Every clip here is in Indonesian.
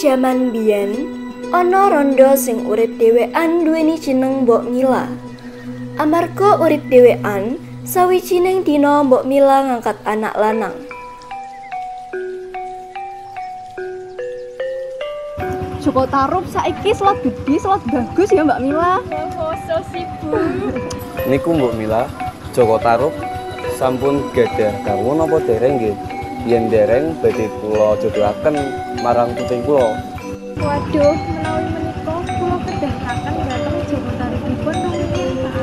jaman biyen ana randha sing urip dhewekan duweni jeneng Mbok Mila. Amarga urip dhewekan, sawijining dina Mbok Mila ngangkat anak lanang. Joko Tarub saiki slot gede, slot bagus ya Mbak Mila. Foso sih Bu. Niku Mbok Mila, Joko Tarub sampun gadah dawuh napa dereng nggih? Yen dereng badhe kula jodohaken marang puting kula. Waduh, menawi menika kula kedahaken dhateng Joko Tarubipun rumiyin Pak.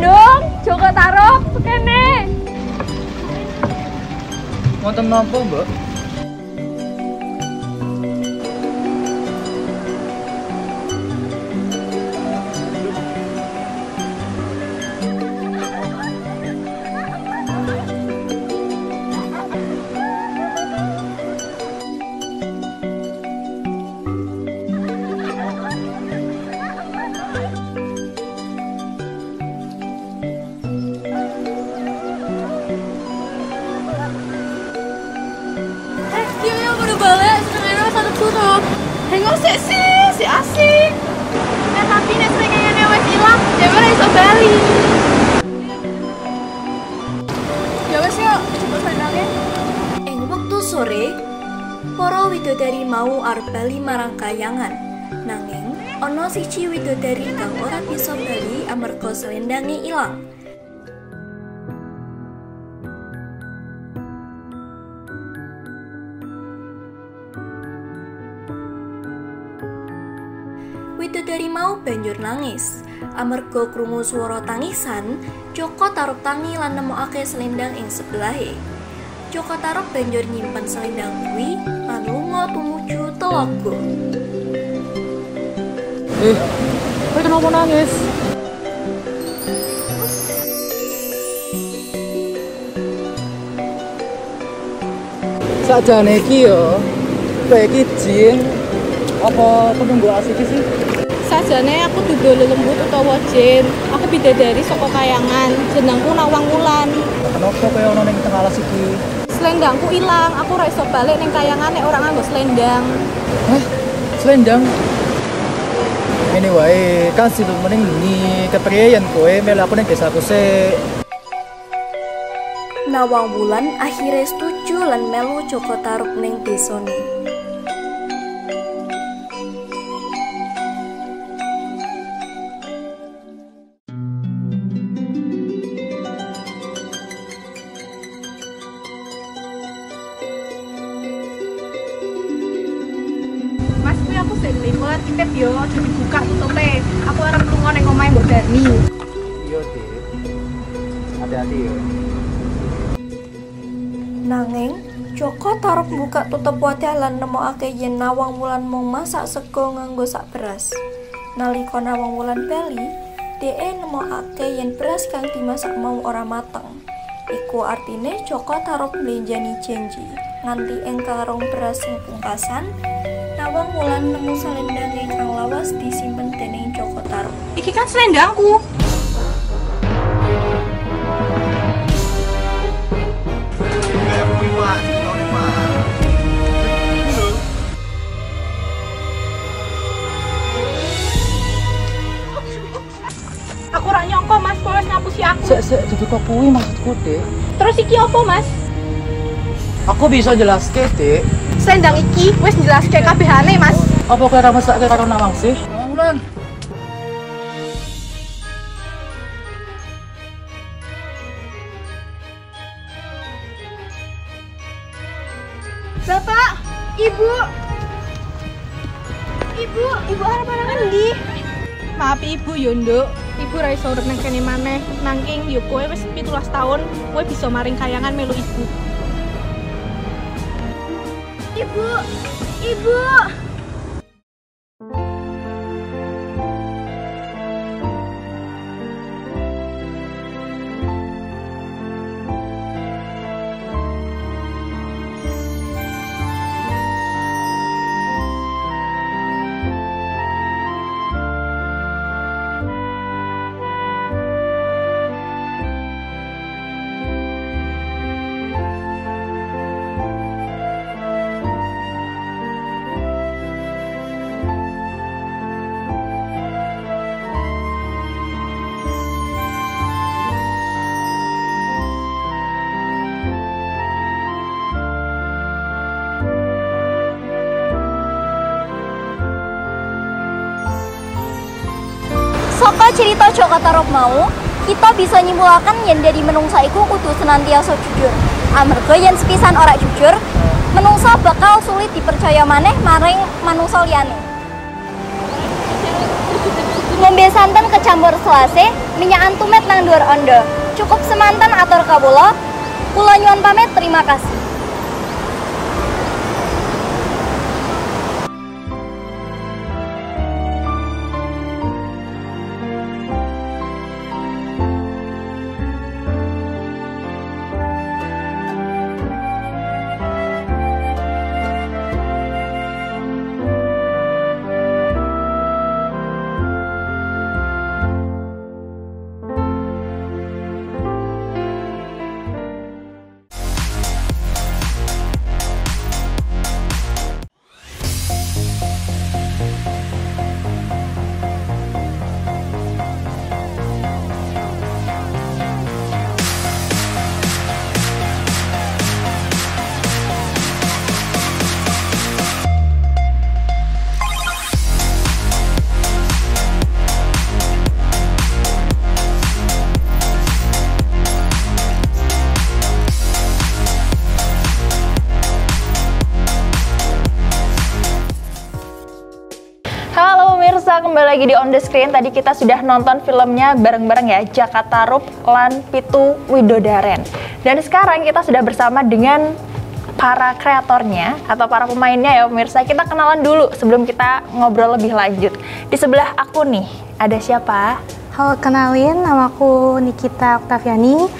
Dong, Joko Tarub kene. Wonten napa, Mbak? Hengok si asik. Tapi nek srengenge wis ilang, dhewe ora iso bali. Ya wis yuk, coba sandangnya. Ing wektu sore, para widodari mau arep bali marang kayangan. Nanging ana siji widodari kang ora bisa bali amarga slendange ilang. Widodari mau banjur nangis. Amarga krungu swara tangisan, Joko Tarub tangi lan nemokake selendang ing sebelahe. Joko Tarub banjur nyimpen selendang kuwi lan lunga tumuju telaga. Kowe kenapa nangis? Sakjane iki yo, kowe iki jin apa penunggu asik sih? Sajane aku dudu lelembut utawa jin. Aku bidadari saka kayangan. Jenengku Nawang Wulan. Kenapa kowe ono ning tengah alas iki? Selendangku ilang. Aku ora iso balik ning kayangan nek ora nganggo selendang. Hah? Selendang? Ini wae, kan situ mending ni kepriye yen kowe melu aku ning desaku sik. Nawang Wulan akhirnya setuju lan melu Joko Tarub ning desane. Mas kuwi aku sing liwat, titip yo aja dibuka tutupe. Aku arep lunga ning omahe Mbok Darni. Iya, Dik. Hati-hati ya. Nanging Joko Tarub buka tutup wadah lan nemokake yen Nawang Wulan mung masak sego nganggo sak beras. Nalika Nawang Wulan bali, dhek nemokake yen beras kang dimasak mau ora mateng. Iku artine Joko Tarub mlenjani janji nganti ing karung beras sing pungkasan Nawang Wulan nemu selendang kang lawas disimpen dening Joko Tarub. Iki kan selendangku. Aku ora nyangka Mas, kowe wis ngapusi aku. Sik dudu kok kuwi maksudku, Dik. Terus iki apa, Mas? Aku bisa jelaske, Dik. Selendang iki wis njelaske kabehane, Mas. Apa kowe ora mesake karo Nawang sih? Wulan. Bapak, Ibu. Ibu arep nang endi? Maaf Ibu yo, Nduk. Ibu ra iso urip nang kene maneh. Nanging yo kowe wis 17 tahun, kowe bisa maring kayangan melu Ibu. Ibu. Saka cerita Joko Tarub mau, kita bisa nyimpulkan yen dari menungsa iku kudu senantiasa jujur. Amarga yen sepisan ora jujur, menungsa bakal sulit dipercaya maneh maring manungsa liyane. Ngombe santen kecampur selase, minyakan tumet nang dhuwur ondo. Cukup semanten atur kawula. Kula nyuwun pamit, terima kasih. Kembali lagi di On The Screen. Tadi kita sudah nonton filmnya bareng-bareng ya, Jaka Tarub lan Pitu Widodaren. Dan sekarang kita sudah bersama dengan para kreatornya atau para pemainnya ya pemirsa. Kita kenalan dulu sebelum kita ngobrol lebih lanjut. Di sebelah aku nih, ada siapa? Halo, kenalin, namaku Nikita Oktaviani.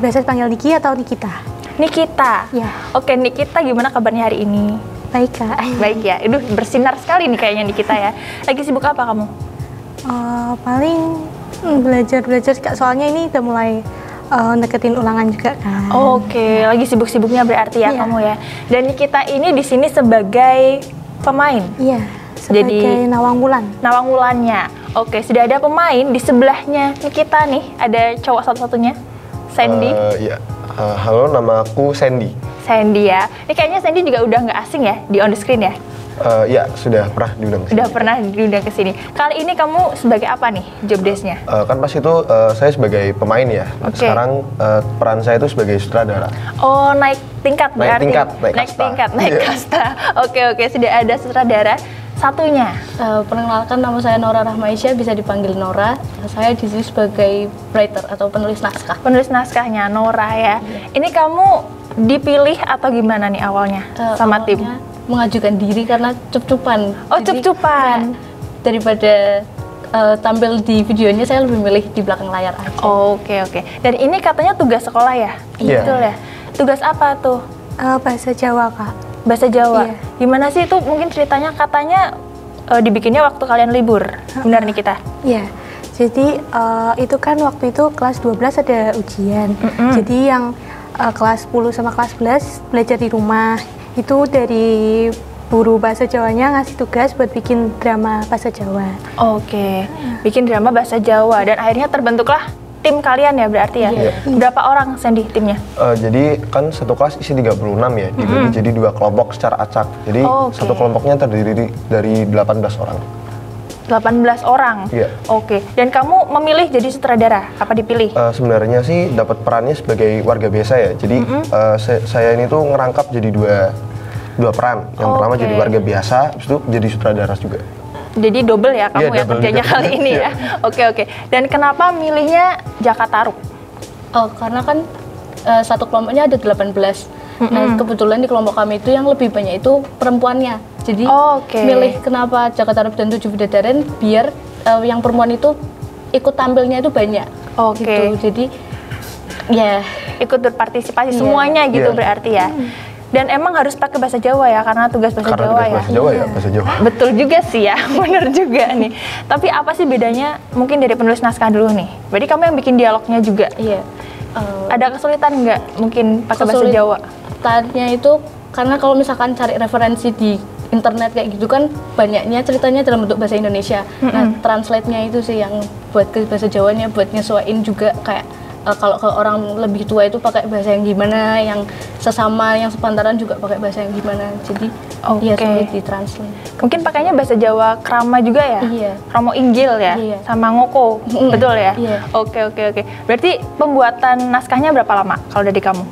Biasa dipanggil Niki atau Nikita? Nikita. Ya. Oke, Nikita, gimana kabarnya hari ini? Baik, Kak. Baik ya. Aduh, bersinar sekali nih kayaknya Nikita ya. Lagi sibuk apa kamu? Paling belajar Kak, soalnya ini udah mulai deketin ulangan juga kan. Oke, lagi sibuk-sibuknya berarti ya kamu ya. Dan Nikita ini di sini sebagai pemain. Iya, sebagai Nawang Wulan. Nawang Wulannya. Oke, sudah ada pemain di sebelahnya Nikita nih. Ada cowok satu-satunya, Sandy. Iya. Halo, nama aku Sandy. Sandy ya. Ini kayaknya Sandy juga udah nggak asing ya di On The Screen ya? Ya, sudah pernah diundang. Sudah pernah diundang ke sini. Kali ini kamu sebagai apa nih job desk-nya? Kan pas itu saya sebagai pemain ya. Okay. Sekarang peran saya itu sebagai sutradara. Oh, naik tingkat berarti? Naik kasta. Oke, sudah ada sutradara. Satunya? Perkenalkan, nama saya Nora Rahmaisya, bisa dipanggil Nora. Saya di sini sebagai writer atau penulis naskah. Penulis naskahnya, Nora ya. Ini kamu dipilih atau gimana nih awalnya sama tim? Mengajukan diri karena cup-cupan. Oh, cup-cupan. Daripada tampil di videonya, saya lebih milih di belakang layar aja. Oke. Dan ini katanya tugas sekolah ya? Iya. Betul ya? Tugas apa tuh? Bahasa Jawa, Kak. Bahasa Jawa? Iya. Gimana sih itu mungkin ceritanya? Katanya dibikinnya waktu kalian libur. Benar nih kita? Iya. Jadi itu kan waktu itu kelas 12 ada ujian. Jadi yang kelas 10 sama kelas 11 belajar di rumah. Itu dari guru bahasa Jawanya ngasih tugas buat bikin drama bahasa Jawa. Oke, bikin drama bahasa Jawa dan akhirnya terbentuklah tim kalian ya berarti ya? Iya. Berapa orang Sandy timnya? Jadi kan satu kelas isi 36 ya, dibagi jadi 2 kelompok secara acak. Jadi satu kelompoknya terdiri dari 18 orang. 18 orang? Iya. Oke, dan kamu memilih jadi sutradara? Apa dipilih? Sebenarnya sih dapat perannya sebagai warga biasa ya. Jadi saya ini tuh ngerangkap jadi dua peran. Yang pertama jadi warga biasa, habis itu jadi sutradara juga. Jadi double ya kamu ya kerjanya kali ini ya? Oke. Dan kenapa milihnya Jaka Tarub? Karena kan satu kelompoknya ada 18. Nah, kebetulan di kelompok kami itu yang lebih banyak itu perempuannya. Jadi milih kenapa Jaka Tarub dan 7 Widodaren biar yang perempuan itu ikut tampilnya itu banyak. Gitu. Jadi ya ikut berpartisipasi semuanya gitu berarti ya. Dan emang harus pakai bahasa Jawa ya karena tugas bahasa Jawa ya. Bahasa Jawa ya, bahasa Jawa. Betul juga sih ya, bener juga nih. Tapi apa sih bedanya mungkin dari penulis naskah dulu nih? Berarti kamu yang bikin dialognya juga? Iya. Ada kesulitan nggak mungkin pakai bahasa Jawa? Kesulitannya itu karena kalau misalkan cari referensi di internet kayak gitu kan banyaknya ceritanya dalam bentuk bahasa Indonesia. Nah, translate-nya itu sih yang buat ke bahasa Jawanya buat nyesuaiin juga kayak kalau ke orang lebih tua itu pakai bahasa yang gimana, yang sesama yang sepantaran juga pakai bahasa yang gimana. Jadi ya sulit ditranslate. Mungkin pakainya bahasa Jawa Krama juga ya? Iya. Romo Inggil ya? Iya. Sama Ngoko, betul ya? Iya. Oke. Berarti pembuatan naskahnya berapa lama kalau dari kamu?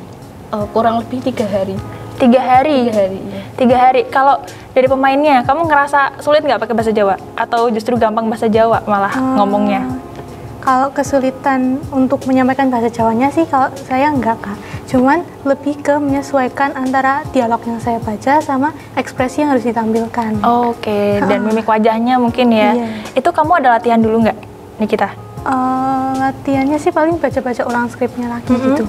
Kurang lebih 3 hari. 3 hari? 3 hari, iya. 3 hari. Kalau dari pemainnya, kamu ngerasa sulit nggak pakai bahasa Jawa? Atau justru gampang bahasa Jawa malah ngomongnya? Kalau kesulitan untuk menyampaikan bahasa Jawanya sih kalau saya enggak Kak. Cuman lebih ke menyesuaikan antara dialog yang saya baca sama ekspresi yang harus ditampilkan. Oke, dan mimik wajahnya mungkin ya. Iya. Itu kamu ada latihan dulu nggak, Nikita? Latihannya sih paling baca-baca ulang skripnya lagi gitu.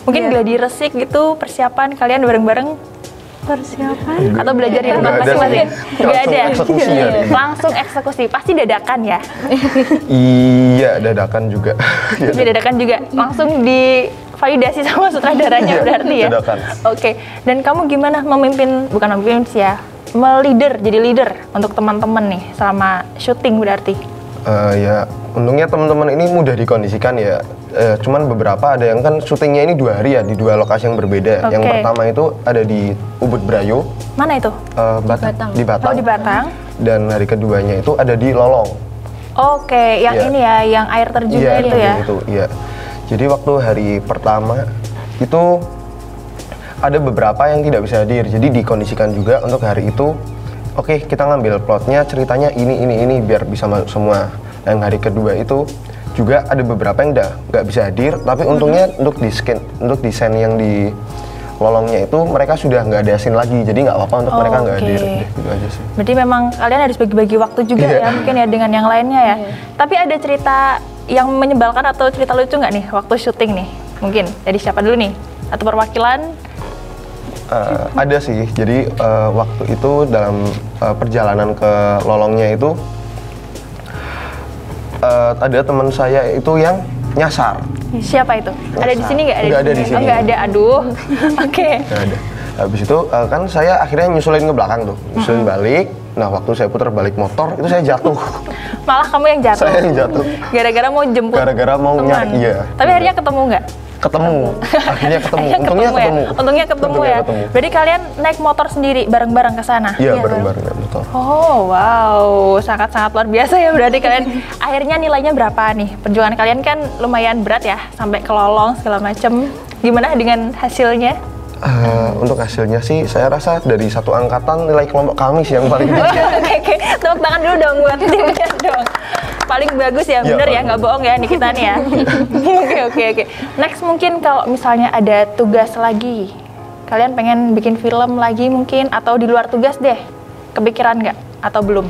Mungkin Iya. gladi resik gitu, persiapan kalian bareng-bareng? Persiapan? Atau belajar di rumah Nggak ada masing-masing? sih. Nggak ada? Eksekusi ya. Langsung eksekusi, pasti dadakan ya? Iya, dadakan juga. Tapi dadakan juga, langsung divalidasi sama sutradaranya berarti ya? Dadakan. Oke, dan kamu gimana bukan memimpin sih ya, jadi leader untuk teman-teman nih selama syuting berarti? Ya, untungnya teman-teman ini mudah dikondisikan ya. Cuman beberapa ada yang kan syutingnya ini 2 hari ya, di 2 lokasi yang berbeda. Oke. Yang pertama itu ada di Ubud Brayo, Mana itu? Batang. di Batang. Oh, di Batang. Dan hari keduanya itu ada di Lolong. Oke, yang Iya. ini ya, yang air terjun Iya, itu ya? itu, iya. Jadi waktu hari pertama itu ada beberapa yang tidak bisa hadir. Jadi dikondisikan juga untuk hari itu. Oke, kita ngambil plotnya, ceritanya ini biar bisa masuk semua. Yang hari kedua itu juga ada beberapa yang udah nggak bisa hadir, tapi untungnya untuk desain yang di Lolongnya itu mereka sudah nggak ada scene lagi, jadi nggak apa-apa untuk mereka nggak hadir. Gitu aja sih. Berarti memang kalian harus bagi-bagi waktu juga ya, mungkin ya dengan yang lainnya ya. Tapi ada cerita yang menyebalkan atau cerita lucu nggak nih waktu syuting nih? Mungkin dari siapa dulu nih? Atau perwakilan? Ada sih, jadi waktu itu dalam perjalanan ke Lolongnya itu ada teman saya itu yang nyasar. Siapa itu? Ada di sini nggak? Nggak ada di sini. Oh, nggak ada, aduh. Oke. Nggak ada. Habis itu kan saya akhirnya nyusulin ke belakang tuh, nyusulin balik. Nah waktu saya putar balik motor itu saya jatuh. Malah kamu yang jatuh? Saya yang jatuh. Gara-gara mau jemput Gara-gara mau teman. nyari, iya. Tapi akhirnya ketemu nggak? Ketemu, akhirnya ketemu. Akhirnya Untungnya ketemu. Ya? Untungnya ketemu ya? Ketemu. Berarti kalian naik motor sendiri bareng-bareng ke sana? Iya bareng-bareng naik motor. Oh wow, sangat-sangat luar biasa ya berarti kalian. Akhirnya nilainya berapa nih? Perjuangan kalian kan lumayan berat ya, sampai ke Lolong segala macem. Gimana dengan hasilnya? Untuk hasilnya sih saya rasa dari satu angkatan nilai kelompok kami sih yang paling tinggi. Oke, tepuk tangan dulu dong buat timnya dong. Paling bagus ya, bener ya, nggak bohong ya Nikita nih ya. Oke. Next mungkin kalau misalnya ada tugas lagi, kalian pengen bikin film lagi mungkin, atau di luar tugas deh, kepikiran nggak? Atau belum?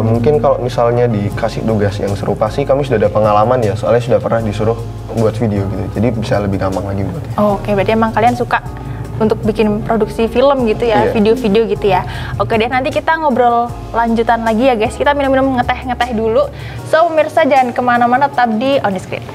Mungkin kalau misalnya dikasih tugas yang serupa sih kami sudah ada pengalaman ya, soalnya sudah pernah disuruh buat video gitu, jadi bisa lebih gampang lagi buat. Oke, berarti emang kalian suka untuk bikin produksi film gitu ya, Iya. video-video gitu ya. Oke deh, nanti kita ngobrol lanjutan lagi ya guys. Kita minum-minum ngeteh-ngeteh dulu. So pemirsa jangan kemana-mana, tetap di On The Screen.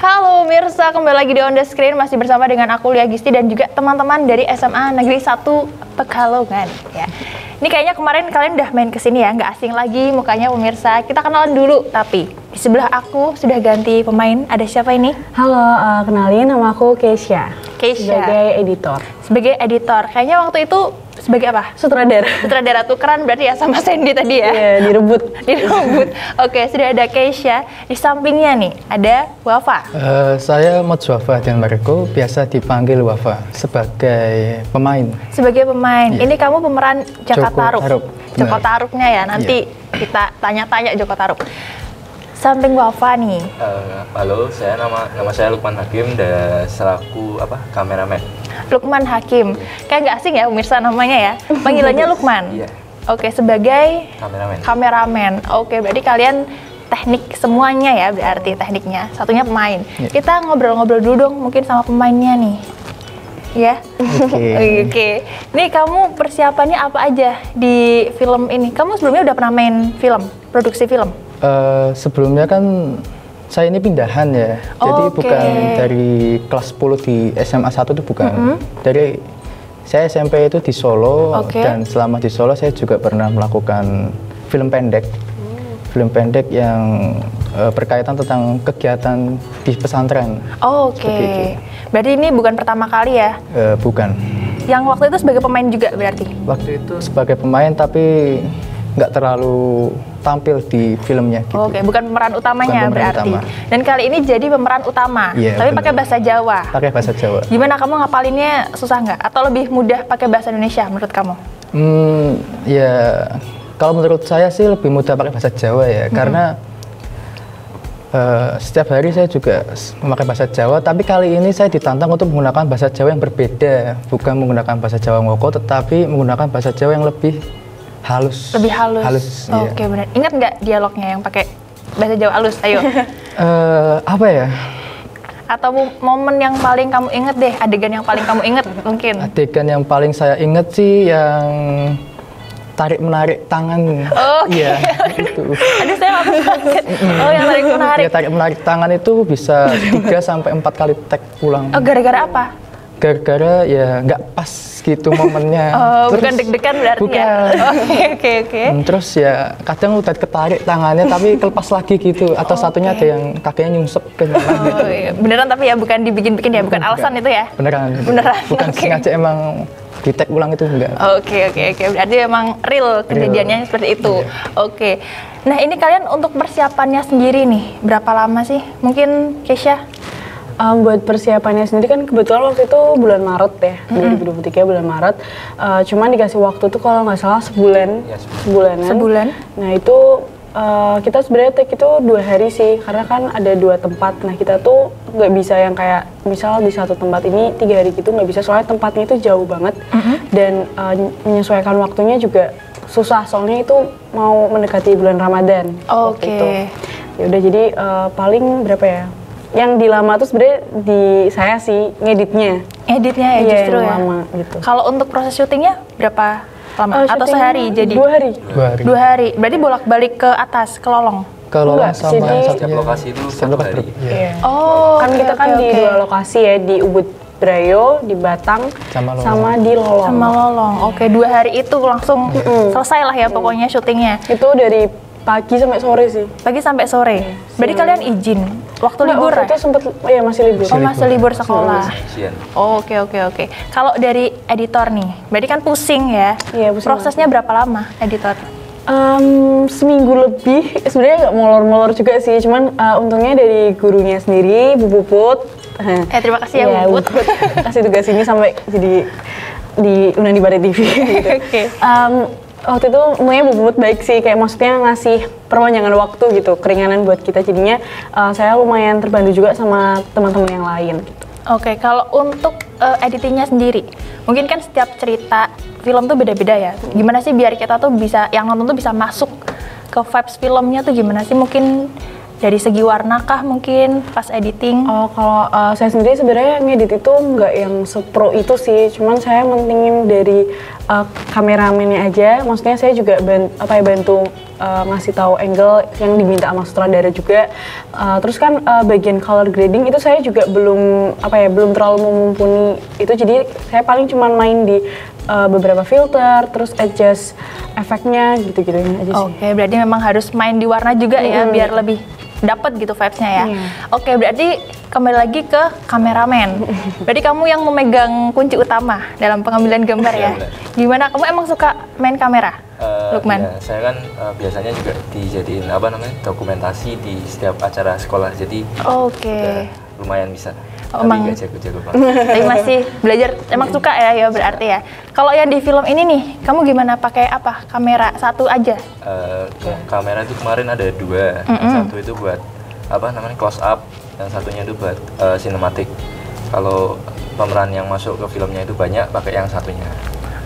Halo pemirsa, kembali lagi di On The Screen, masih bersama dengan aku Lia Gisti dan juga teman-teman dari SMA Negeri 1 Pekalongan ya. Ini kayaknya kemarin kalian udah main kesini ya, nggak asing lagi mukanya pemirsa. Kita kenalan dulu, tapi di sebelah aku sudah ganti pemain. Ada siapa ini? Halo, kenalin nama aku Keisha. Keisha. Sebagai editor. Sebagai editor. Kayaknya waktu itu sebagai apa? Sutradara. Sutradara tukeran berarti ya sama Sandy tadi ya? Iya, direbut. Direbut. Oke, sudah ada Keisha. Di sampingnya nih ada Wafa. Saya Motswafa dan Marco, biasa dipanggil Wafa sebagai pemain. Sebagai pemain. Iya. Ini kamu pemeran Joko Tarub. Tarub. Joko Benar. Tarubnya ya. Nanti kita tanya-tanya Joko Tarub. Samping Wafa nih. Halo, nama saya Lukman Hakim dan selaku kameramen. Lukman Hakim. Kayak nggak asing ya pemirsa namanya ya. Panggilannya Lukman. Iya. Oke, sebagai Kameramen. kameramen. Oke, berarti kalian teknik semuanya ya, berarti tekniknya. Satunya pemain. Kita ngobrol-ngobrol dulu dong mungkin sama pemainnya nih. Ya. Oke. Nih kamu persiapannya apa aja di film ini? Kamu sebelumnya udah pernah main film, produksi film? Sebelumnya kan saya ini pindahan ya. Jadi bukan dari kelas 10 di SMA 1 itu bukan. Dari saya SMP itu di Solo dan selama di Solo saya juga pernah melakukan film pendek. Film pendek yang berkaitan tentang kegiatan di pesantren. Oke. Berarti ini bukan pertama kali ya? Bukan. Yang waktu itu sebagai pemain juga berarti? Waktu itu sebagai pemain tapi nggak terlalu tampil di filmnya. Gitu. Oke, bukan pemeran utamanya bukan pemeran berarti. Utama. Dan kali ini jadi pemeran utama, tapi pakai bahasa Jawa. Pakai bahasa Jawa. Gimana kamu ngapalinnya susah nggak? Atau lebih mudah pakai bahasa Indonesia menurut kamu? Ya kalau menurut saya sih lebih mudah pakai bahasa Jawa ya, karena setiap hari saya juga memakai bahasa Jawa, tapi kali ini saya ditantang untuk menggunakan bahasa Jawa yang berbeda, bukan menggunakan bahasa Jawa ngoko, tetapi menggunakan bahasa Jawa yang lebih halus. Lebih halus. Oke, benar. Ingat nggak dialognya yang pakai bahasa Jawa halus? Ayo. Apa ya? Atau momen yang paling kamu inget deh, adegan yang paling kamu inget mungkin? Adegan yang paling saya inget sih yang tarik-menarik tangan. Iya, itu. Aduh, saya nggak kaget. Yang tarik-menarik. Ya, tarik-menarik tangan itu bisa 3-4 kali tag ulang. Gara-gara apa? Gara-gara ya nggak pas gitu momennya. Bukan deg-degan berarti ya? Oke. Terus ya kadang udah ketarik tangannya tapi kelepas lagi gitu. Atau satunya ada yang kakinya nyungsep ke mana gitu. Iya. Beneran tapi ya, bukan dibikin-bikin ya? Bukan alasan itu ya? Beneran. Bukan sengaja emang di-tag ulang itu enggak. Oke. Berarti memang real kejadiannya seperti itu. Oke. Nah, ini kalian untuk persiapannya sendiri nih, berapa lama sih? Mungkin Keisha? Buat persiapannya sendiri kan kebetulan waktu itu bulan Maret ya, 2023 bulan Maret. Cuman dikasih waktu tuh kalau nggak salah sebulanan. Sebulan? Nah itu kita sebenarnya take itu 2 hari sih, karena kan ada 2 tempat. Nah kita tuh nggak bisa yang kayak misal di satu tempat ini 3 hari gitu, nggak bisa, soalnya tempatnya itu jauh banget dan menyesuaikan waktunya juga susah, soalnya itu mau mendekati bulan Ramadan. Oke. Ya udah, jadi paling berapa ya? Yang dilama tuh sebenarnya di saya sih ngeditnya. Editnya ya, justru ya. Lama gitu. Kalau untuk proses syutingnya berapa lama? Atau sehari jadi? 2 hari. 2 hari. Berarti bolak-balik ke atas, ke Lolong? Ke Lolong sama setiap lokasi itu 1 hari. Iya. Kan kita kan di 2 lokasi ya, di Ubud Brayo, di Batang, sama di Lolong. Sama Lolong. Oke, 2 hari itu langsung selesai lah ya pokoknya syutingnya. Itu dari pagi sampai sore sih. Pagi sampai sore. Berarti kalian izin waktu libur ya? Waktu itu sempet, ya masih libur. Masih libur sekolah. Oke. Kalau dari editor nih, berarti kan pusing ya? Iya, pusing. Prosesnya berapa lama editor? Seminggu lebih. Sebenarnya nggak molor-molor juga sih, cuman untungnya dari gurunya sendiri, Bu Puput. Terima kasih ya Bu Puput. Kasih tugas ini sampai jadi diundang di Bare TV. Gitu. Oke. Waktu itu umumnya Bu Puput baik sih, kayak maksudnya ngasih perpanjangan waktu gitu, keringanan buat kita, jadinya saya lumayan terbantu juga sama teman-teman yang lain gitu. Oke, kalau untuk editingnya sendiri, mungkin kan setiap cerita film tuh beda-beda ya. Gimana sih biar kita tuh bisa, yang nonton tuh bisa masuk ke vibes filmnya tuh gimana sih? Mungkin dari segi warna kah mungkin pas editing? Kalau saya sendiri sebenarnya ngedit itu nggak yang sepro itu sih, cuman saya mentingin dari kameramennya aja. Maksudnya saya juga bantu ngasih tahu angle yang diminta sama sutradara juga. Terus kan bagian color grading itu saya juga belum terlalu mumpuni itu, jadi saya paling cuman main di beberapa filter, terus adjust efeknya gitu-gitu aja sih. Oke, berarti memang harus main di warna juga ya biar lebih dapat gitu vibes-nya ya. Oke, berarti kembali lagi ke kameramen. Berarti kamu yang memegang kunci utama dalam pengambilan gambar ya. Gimana? Kamu emang suka main kamera, Lukman? Ya, saya kan biasanya juga dijadiin dokumentasi di setiap acara sekolah. Jadi lumayan bisa. Emang nggak jago-jago banget. Tapi masih belajar, emang suka ya berarti ya. Kalau yang di film ini nih, kamu gimana, pakai apa? Kamera satu aja? Kamera itu kemarin ada 2. Satu itu buat close up, yang satunya itu buat sinematik. Kalau pemeran yang masuk ke filmnya itu banyak, pakai yang satunya.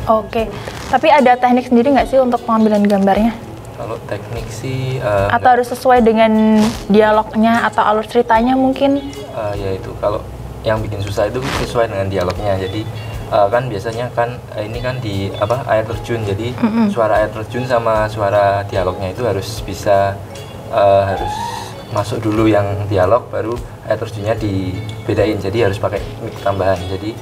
Oke. Tapi ada teknik sendiri nggak sih untuk pengambilan gambarnya? Kalau teknik sih atau harus sesuai dengan dialognya atau alur ceritanya mungkin? Ya itu kalau yang bikin susah itu sesuai dengan dialognya. Jadi kan biasanya kan ini kan di air terjun. Jadi suara air terjun sama suara dialognya itu harus bisa harus masuk dulu yang dialog, baru air terjunnya dibedain. Jadi harus pakai mic tambahan. Jadi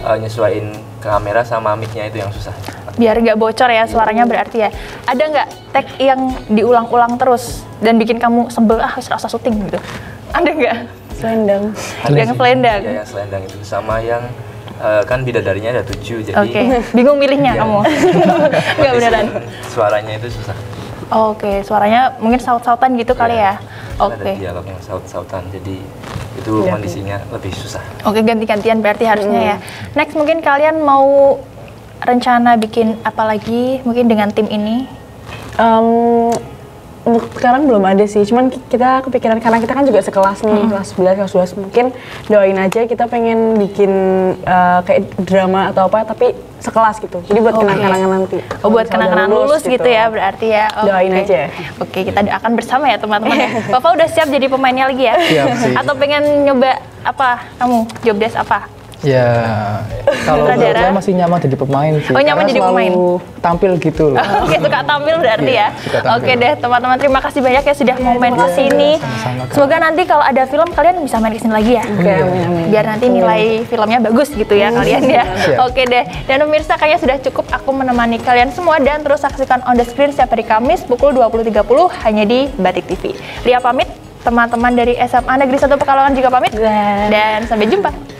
nyesuaiin kamera sama mic-nya itu yang susah. Biar nggak bocor ya suaranya berarti ya. Ada nggak tag yang diulang-ulang terus dan bikin kamu sebel rasa syuting gitu? Ada nggak? Selendang. Yang selendang. Ya, yang selendang itu sama yang kan bidadarinya ada 7, jadi bingung milihnya kamu. Nggak beneran. Suaranya itu susah. Oke, suaranya mungkin saut-sautan gitu kali ya. Ada dialog yang saut-sautan, jadi itu kondisinya lebih susah. Oke, ganti-gantian berarti harusnya ya. Next mungkin kalian mau rencana bikin apa lagi mungkin dengan tim ini? Untuk sekarang belum ada sih, cuman kita kepikiran karena kita kan juga sekelas nih, kelas 11, kelas 12, mungkin doain aja kita pengen bikin kayak drama atau apa, tapi sekelas gitu, jadi buat kenang-kenangan nanti. Oh, buat kenang-kenangan lulus gitu ya berarti ya. Doain aja. Oke, kita doakan bersama ya teman-teman. Bapak udah siap jadi pemainnya lagi ya? Siap sih. Atau pengen nyoba apa kamu, job desk apa? Ya, kalau saya masih nyaman jadi pemain sih. Oh, nyaman jadi pemain. Tampil gitu loh. Oke, suka tampil berarti ya. Oke deh, teman-teman terima kasih banyak ya sudah mau main ke sini. Semoga nanti kalau ada film kalian bisa main ke sini lagi ya. Biar nanti nilai filmnya bagus gitu ya kalian ya. Oke deh. Dan pemirsa kayaknya sudah cukup aku menemani kalian semua dan terus saksikan On The Screen setiap hari Kamis pukul 20.30 hanya di Batik TV. Lia pamit, teman-teman dari SMA Negeri 1 Pekalongan juga pamit. Dan sampai jumpa.